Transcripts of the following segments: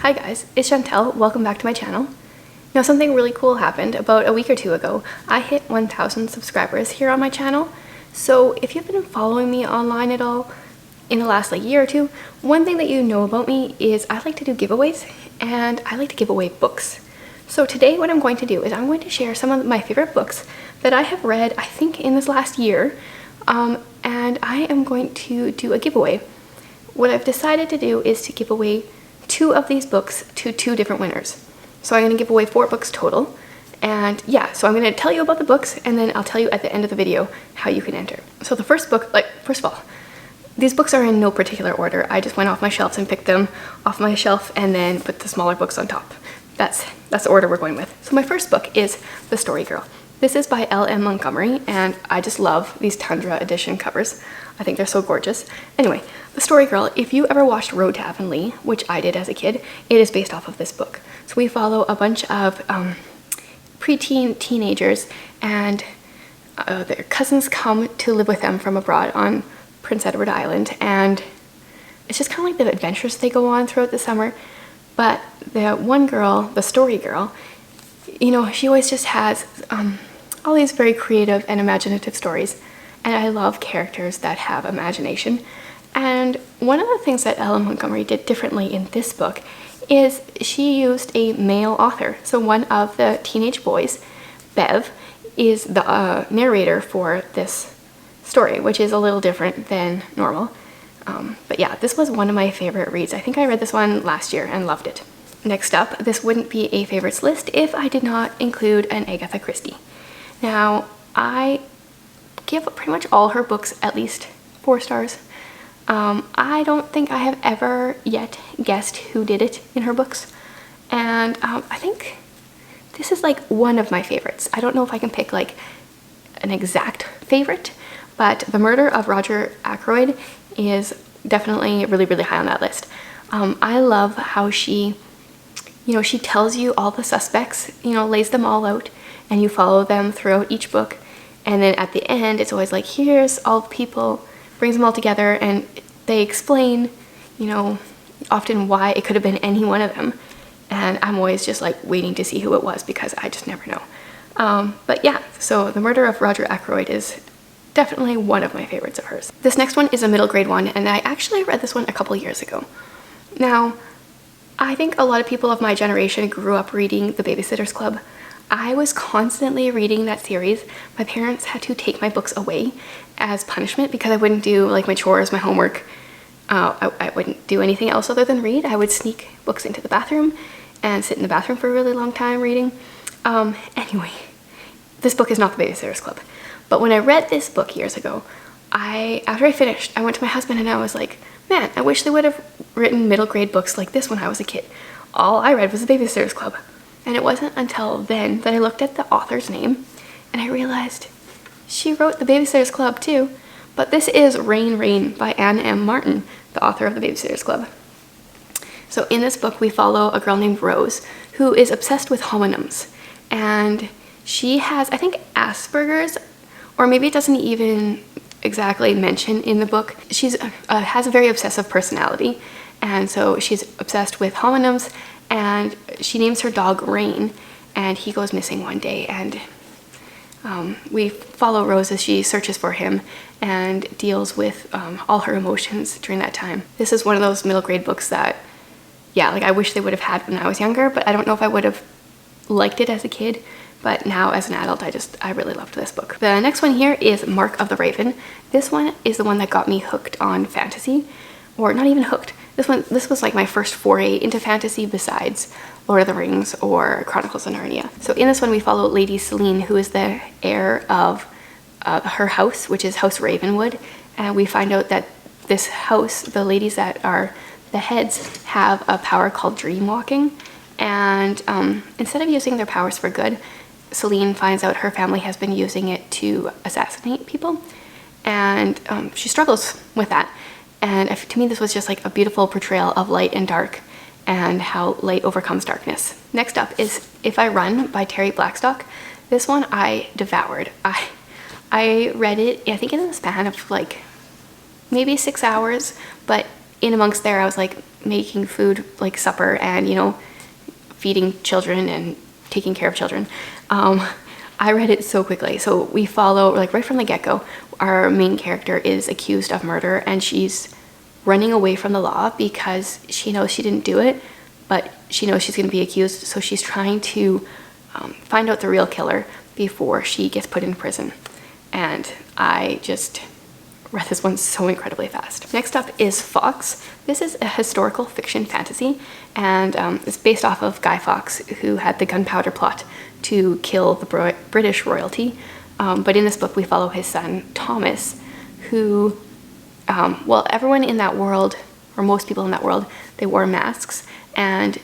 Hi guys, it's Chantel. Welcome back to my channel. Now something really cool happened about a week or two ago. I hit 1,000 subscribers here on my channel. So if you've been following me online at all in the last year or two, one thing that you know about me is I like to do giveaways and I like to give away books. So today what I'm going to do is I'm going to share some of my favorite books that I have read, I think in this last year, and I am going to do a giveaway. What I've decided to do is to give away 2 of these books to 2 different winners. So I'm going to give away 4 books total. And yeah, so I'm going to tell you about the books and then I'll tell you at the end of the video how you can enter. So the first book, first of all, these books are in no particular order. I just went off my shelves and picked them off my shelf and then put the smaller books on top. That's the order we're going with. So my first book is The Story Girl. This is by L.M. Montgomery and I just love these Tundra edition covers. I think they're so gorgeous. Anyway, The Story Girl, if you ever watched Road to Avonlea, which I did as a kid, it is based off of this book. So we follow a bunch of preteen teenagers and their cousins come to live with them from abroad on Prince Edward Island, and it's just kind of like the adventures they go on throughout the summer. But the one girl, the story girl, you know, she always just has all these very creative and imaginative stories. And I love characters that have imagination. And one of the things that Ellen Montgomery did differently in this book is she used a male author. So one of the teenage boys, Bev, is the narrator for this story, which is a little different than normal. But yeah, this was one of my favorite reads. I think I read this one last year and loved it. Next up, this wouldn't be a favorites list if I did not include an Agatha Christie. Now, I give pretty much all her books at least 4 stars. I don't think I have ever yet guessed who did it in her books. And I think this is like one of my favorites. I don't know if I can pick like an exact favorite, but The Murder of Roger Ackroyd is definitely really, really high on that list. I love how she tells you all the suspects, lays them all out, and you follow them throughout each book. And then at the end, it's always like, here's all the people, brings them all together, and they explain, often why it could have been any one of them. And I'm always just like waiting to see who it was because I just never know. But yeah, so The Murder of Roger Ackroyd is definitely one of my favorites of hers. This next one is a middle grade one, and I actually read this one a couple years ago. Now, I think a lot of people of my generation grew up reading The Babysitter's Club. I was constantly reading that series. My parents had to take my books away as punishment because I wouldn't do like my chores, my homework. I wouldn't do anything else other than read. I would sneak books into the bathroom and sit in the bathroom for a really long time reading. Anyway, this book is not The Babysitter's Club. But when I read this book years ago, after I finished, I went to my husband and I was like, man, I wish they would have written middle grade books like this when I was a kid. All I read was The Babysitter's Club. And it wasn't until then that I looked at the author's name and I realized she wrote The Babysitter's Club too. But this is Rain Rain by Anne M. Martin, the author of The Babysitter's Club. So in this book we follow a girl named Rose who is obsessed with homonyms. And she has, I think, Asperger's, or maybe it doesn't even exactly mention in the book. She's has a very obsessive personality, and so she's obsessed with homonyms, and she names her dog Rain, and he goes missing one day, and we follow Rose as she searches for him and deals with all her emotions during that time. This is one of those middle grade books that, yeah, like I wish they would have had when I was younger, but I don't know if I would have liked it as a kid. But now as an adult, I really loved this book. The next one here is Mark of the Raven. This one is the one that got me hooked on fantasy, or not even hooked. This was like my first foray into fantasy besides Lord of the Rings or Chronicles of Narnia. So in this one we follow Lady Selene, who is the heir of her house, which is House Ravenwood. And we find out that this house, the ladies that are the heads, have a power called dream walking. And instead of using their powers for good, Selene finds out her family has been using it to assassinate people, and she struggles with that. And to me this was just like a beautiful portrayal of light and dark and how light overcomes darkness. Next up is If I Run by Terry Blackstock. This one I devoured. I read it, I think in the span of like maybe 6 hours, but in amongst there, I was like making food, like supper, and, you know, feeding children and taking care of children. I read it so quickly. So we follow, like right from the get-go, our main character is accused of murder, and she's running away from the law because she knows she didn't do it, but she knows she's going to be accused. So she's trying to find out the real killer before she gets put in prison. And I just read this one so incredibly fast. Next up is Fawkes. This is a historical fiction fantasy, and it's based off of Guy Fawkes, who had the gunpowder plot to kill the British royalty. But in this book, we follow his son, Thomas, who, well, everyone in that world, or most people in that world, they wore masks, and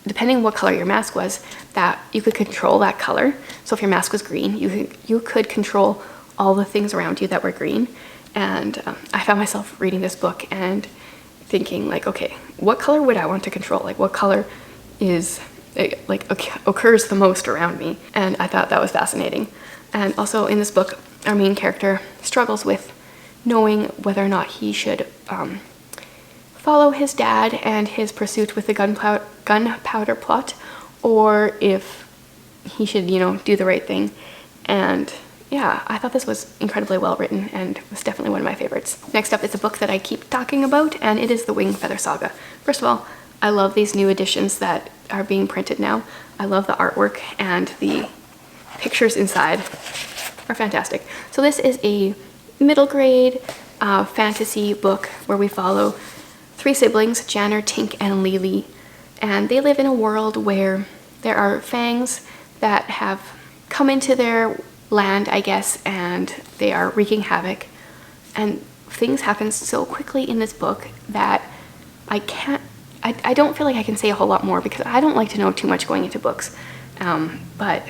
depending what color your mask was, that you could control that color. So if your mask was green, you could control all the things around you that were green. And I found myself reading this book and thinking, like, okay, what color would I want to control? Like, what color is like occurs the most around me? And I thought that was fascinating. And also in this book, our main character struggles with knowing whether or not he should follow his dad and his pursuit with the gunpowder plot, or if he should, you know, do the right thing. And yeah, I thought this was incredibly well written and was definitely one of my favorites. Next up is a book that I keep talking about, and it is the Wing Feather Saga. First of all, I love these new editions that are being printed now. I love the artwork, and the pictures inside are fantastic. So this is a middle grade fantasy book where we follow 3 siblings, Janner, Tink, and Lily, and they live in a world where there are fangs that have come into their land, I guess, and they are wreaking havoc. And things happen so quickly in this book that I don't feel like I can say a whole lot more because I don't like to know too much going into books. But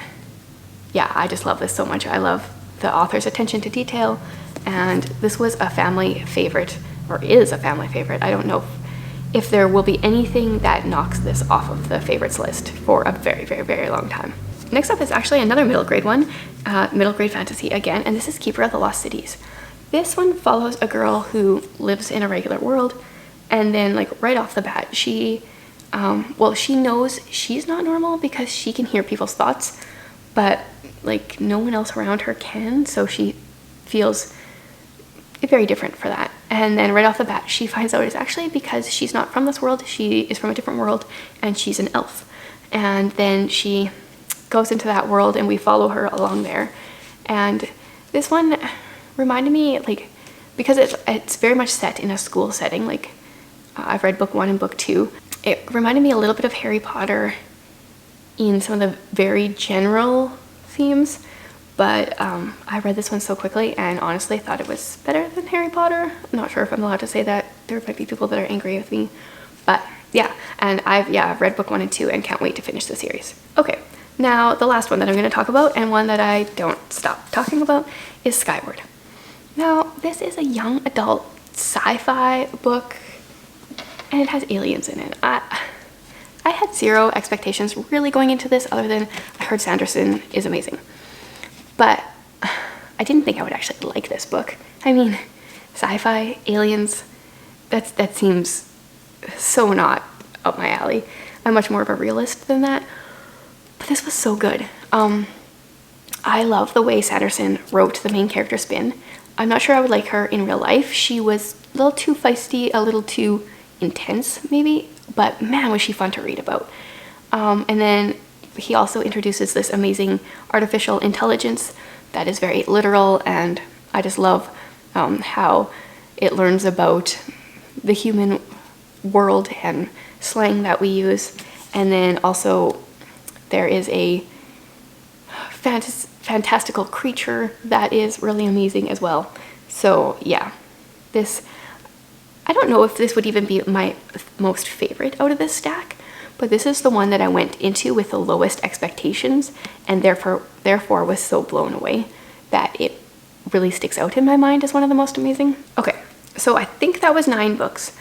yeah, I just love this so much. I love the author's attention to detail, and this was a family favorite, or is a family favorite. I don't know if there will be anything that knocks this off of the favorites list for a very, very, very long time. Next up is actually another middle grade one, middle grade fantasy again, and this is Keeper of the Lost Cities. This one follows a girl who lives in a regular world, and then like right off the bat, she knows she's not normal because she can hear people's thoughts, but like no one else around her can, so she feels very different for that. And then right off the bat, she finds out it's actually because she's not from this world, she is from a different world, and she's an elf. And then she goes into that world, and we follow her along there. And this one reminded me, like, because it's very much set in a school setting, like I've read book 1 and book 2, it reminded me a little bit of Harry Potter in some of the very general themes, but I read this one so quickly and honestly thought it was better than Harry Potter. I'm not sure if I'm allowed to say that. There might be people that are angry with me, but yeah. And I've read book 1 and 2 and can't wait to finish the series. Okay, now the last one that I'm going to talk about, and one that I don't stop talking about, is Skyward. Now this is a young adult sci-fi book, and it has aliens in it. I had zero expectations really going into this, other than I heard Sanderson is amazing. But I didn't think I would actually like this book. I mean, sci-fi, aliens, that seems so not up my alley. I'm much more of a realist than that. But this was so good. I love the way Sanderson wrote the main character Spin. I'm not sure I would like her in real life. She was a little too feisty, a little too intense maybe, but man, was she fun to read about. And then he also introduces this amazing artificial intelligence that is very literal, and I just love how it learns about the human world and slang that we use. And then also there is a fantastical creature that is really amazing as well. So yeah, this, I don't know if this would even be my most favorite out of this stack, but this is the one that I went into with the lowest expectations, and therefore was so blown away that it really sticks out in my mind as one of the most amazing. Okay, so I think that was 9 books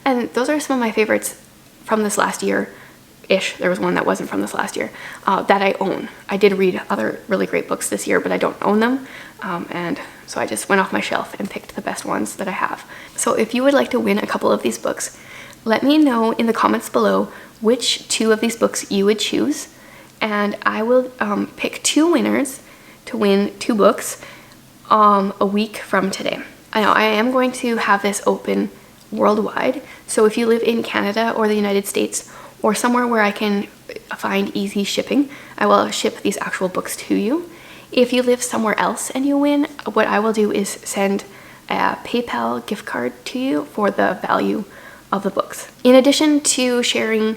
and those are some of my favorites from this last year-ish. There was one that wasn't from this last year that I own. I did read other really great books this year, but I don't own them, and So I just went off my shelf and picked the best ones that I have. So if you would like to win a couple of these books, let me know in the comments below which 2 of these books you would choose, and I will pick 2 winners to win 2 books a week from today. I know I am going to have this open worldwide, so if you live in Canada or the United States or somewhere where I can find easy shipping, I will ship these actual books to you. If you live somewhere else and you win, what I will do is send a PayPal gift card to you for the value of the books. In addition to sharing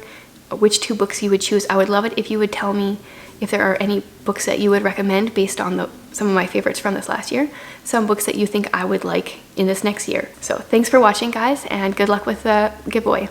which 2 books you would choose, I would love it if you would tell me if there are any books that you would recommend based on some of my favorites from this last year, some books that you think I would like in this next year. So thanks for watching, guys, and good luck with the giveaway.